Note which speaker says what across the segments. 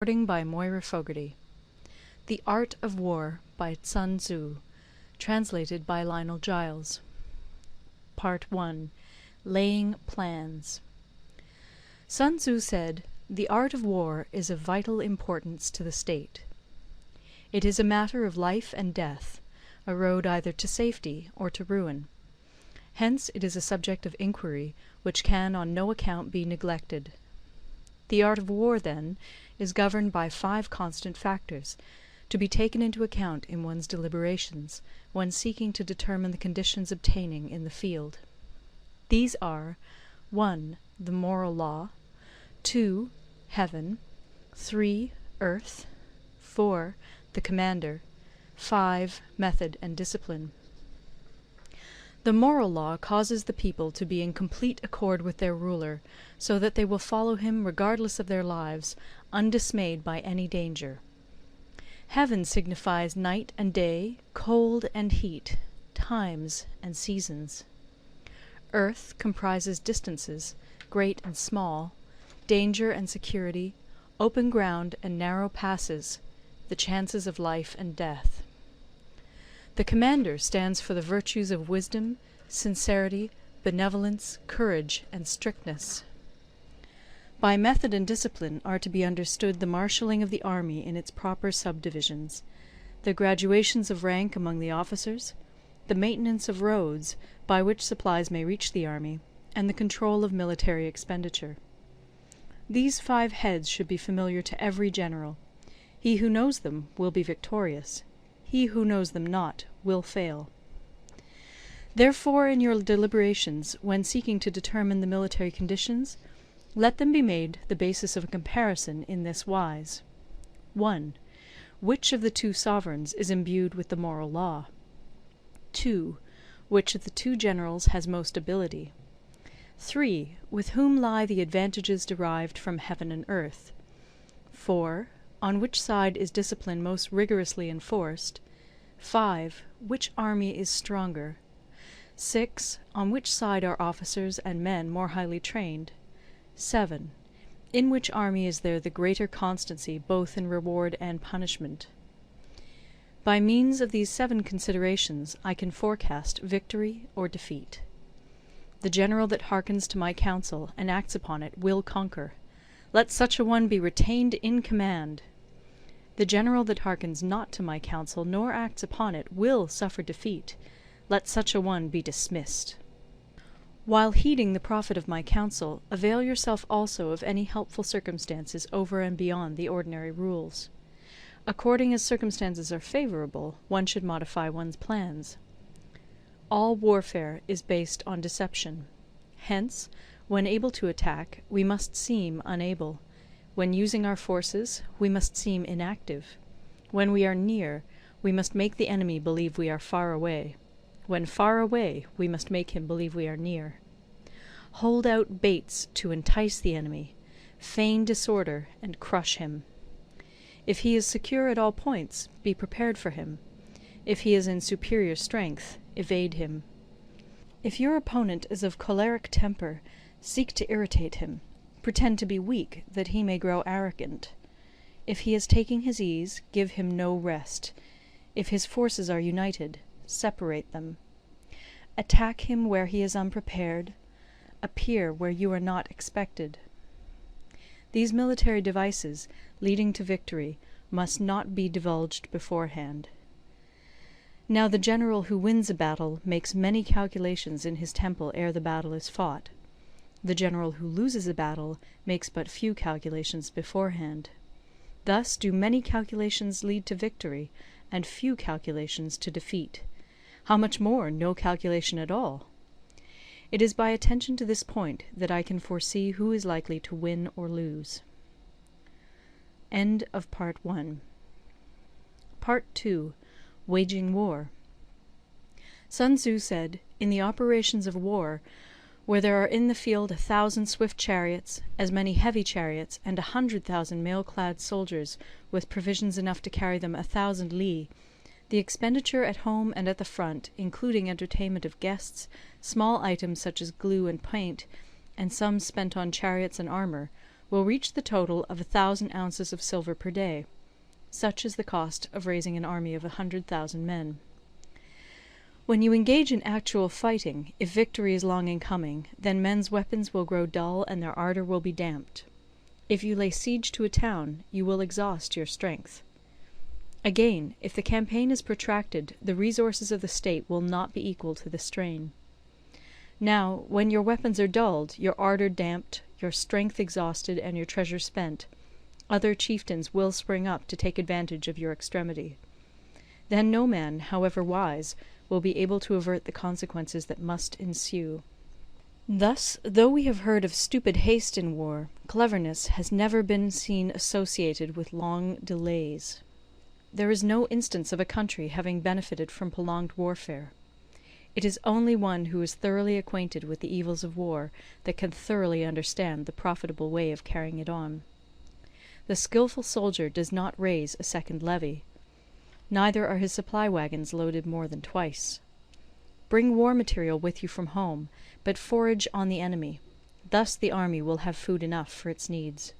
Speaker 1: Recording by Moira Fogarty. The Art of War by Sun Tzu. Translated by Lionel Giles. Part 1. Laying Plans. Sun Tzu said, "The art of war is of vital importance to the state. It is a matter of life and death, a road either to safety or to ruin. Hence it is a subject of inquiry which can on no account be neglected. The art of war, then, is governed by 5 constant factors, to be taken into account in one's deliberations, when seeking to determine the conditions obtaining in the field. These are 1. The moral law, 2. Heaven, 3. Earth, 4. The commander, 5. Method and discipline. The moral law causes the people to be in complete accord with their ruler, so that they will follow him regardless of their lives, undismayed by any danger. Heaven signifies night and day, cold and heat, times and seasons. Earth comprises distances, great and small, danger and security, open ground and narrow passes, the chances of life and death. The commander stands for the virtues of wisdom, sincerity, benevolence, courage, and strictness. By method and discipline are to be understood the marshalling of the army in its proper subdivisions, the graduations of rank among the officers, the maintenance of roads by which supplies may reach the army, and the control of military expenditure. These 5 heads should be familiar to every general. He who knows them will be victorious. He who knows them not will fail. Therefore, in your deliberations, when seeking to determine the military conditions, let them be made the basis of a comparison in this wise. 1. Which of the 2 sovereigns is imbued with the moral law? 2. Which of the 2 generals has most ability? 3. With whom lie the advantages derived from heaven and earth? 4. On which side is discipline most rigorously enforced? 5. Which army is stronger? 6. On which side are officers and men more highly trained? 7. In which army is there the greater constancy both in reward and punishment? By means of these 7 considerations I can forecast victory or defeat. The general that hearkens to my counsel and acts upon it will conquer. Let such a one be retained in command. The general that hearkens not to my counsel nor acts upon it will suffer defeat. Let such a one be dismissed. While heeding the profit of my counsel, avail yourself also of any helpful circumstances over and beyond the ordinary rules. According as circumstances are favourable, one should modify one's plans. All warfare is based on deception. Hence, when able to attack, we must seem unable. When using our forces, we must seem inactive. When we are near, we must make the enemy believe we are far away. When far away, we must make him believe we are near. Hold out baits to entice the enemy. Feign disorder and crush him. If he is secure at all points, be prepared for him. If he is in superior strength, evade him. If your opponent is of choleric temper, seek to irritate him. Pretend to be weak, that he may grow arrogant. If he is taking his ease, give him no rest. If his forces are united, separate them. Attack him where he is unprepared. Appear where you are not expected. These military devices, leading to victory, must not be divulged beforehand. Now the general who wins a battle makes many calculations in his temple ere the battle is fought. The general who loses a battle makes but few calculations beforehand. Thus do many calculations lead to victory, and few calculations to defeat. How much more no calculation at all? It is by attention to this point that I can foresee who is likely to win or lose. End of Part 1. Part 2. Waging War. Sun Tzu said, "In the operations of war, where there are in the field 1,000 swift chariots, as many heavy chariots, and 100,000 mail-clad soldiers, with provisions enough to carry them 1,000 li, the expenditure at home and at the front, including entertainment of guests, small items such as glue and paint, and sums spent on chariots and armour, will reach the total of 1,000 ounces of silver per day. Such is the cost of raising an army of 100,000 men. When you engage in actual fighting, if victory is long in coming, then men's weapons will grow dull and their ardour will be damped. If you lay siege to a town, you will exhaust your strength. Again, if the campaign is protracted, the resources of the state will not be equal to the strain. Now, when your weapons are dulled, your ardour damped, your strength exhausted, and your treasure spent, other chieftains will spring up to take advantage of your extremity. Then no man, however wise, will be able to avert the consequences that must ensue. Thus, though we have heard of stupid haste in war, cleverness has never been seen associated with long delays. There is no instance of a country having benefited from prolonged warfare. It is only one who is thoroughly acquainted with the evils of war that can thoroughly understand the profitable way of carrying it on. The skilful soldier does not raise a second levy. Neither are his supply wagons loaded more than twice. Bring war material with you from home, but forage on the enemy. Thus the army will have food enough for its needs.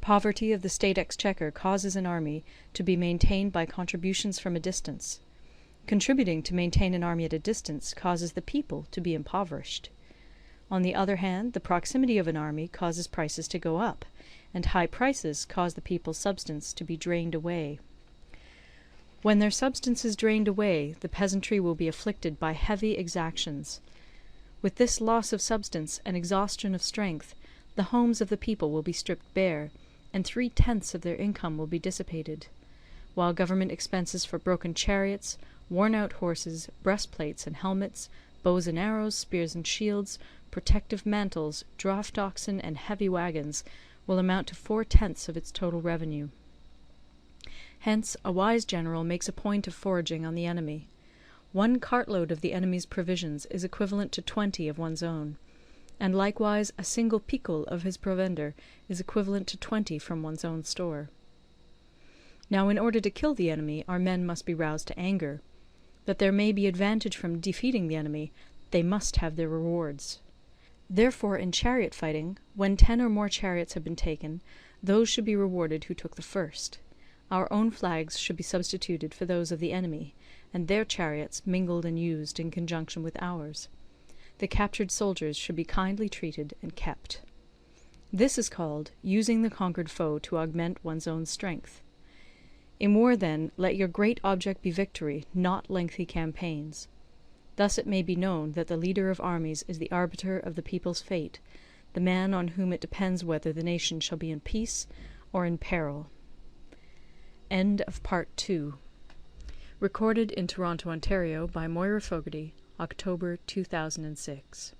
Speaker 1: Poverty of the state exchequer causes an army to be maintained by contributions from a distance. Contributing to maintain an army at a distance causes the people to be impoverished. On the other hand, the proximity of an army causes prices to go up, and high prices cause the people's substance to be drained away. When their substance is drained away, the peasantry will be afflicted by heavy exactions. With this loss of substance and exhaustion of strength, the homes of the people will be stripped bare, and 3/10 of their income will be dissipated, while government expenses for broken chariots, worn-out horses, breastplates and helmets, bows and arrows, spears and shields, protective mantles, draught oxen, and heavy wagons will amount to 4/10 of its total revenue. Hence a wise general makes a point of foraging on the enemy. 1 cartload of the enemy's provisions is equivalent to 20 of one's own, and likewise a single picul of his provender is equivalent to 20 from one's own store. Now in order to kill the enemy, our men must be roused to anger. That there may be advantage from defeating the enemy, they must have their rewards. Therefore in chariot fighting, when 10 or more chariots have been taken, those should be rewarded who took the first. Our own flags should be substituted for those of the enemy, and their chariots mingled and used in conjunction with ours. The captured soldiers should be kindly treated and kept. This is called using the conquered foe to augment one's own strength. In war, then, let your great object be victory, not lengthy campaigns. Thus it may be known that the leader of armies is the arbiter of the people's fate, the man on whom it depends whether the nation shall be in peace or in peril. End of Part 2. Recorded in Toronto, Ontario by Moira Fogarty, October 2006.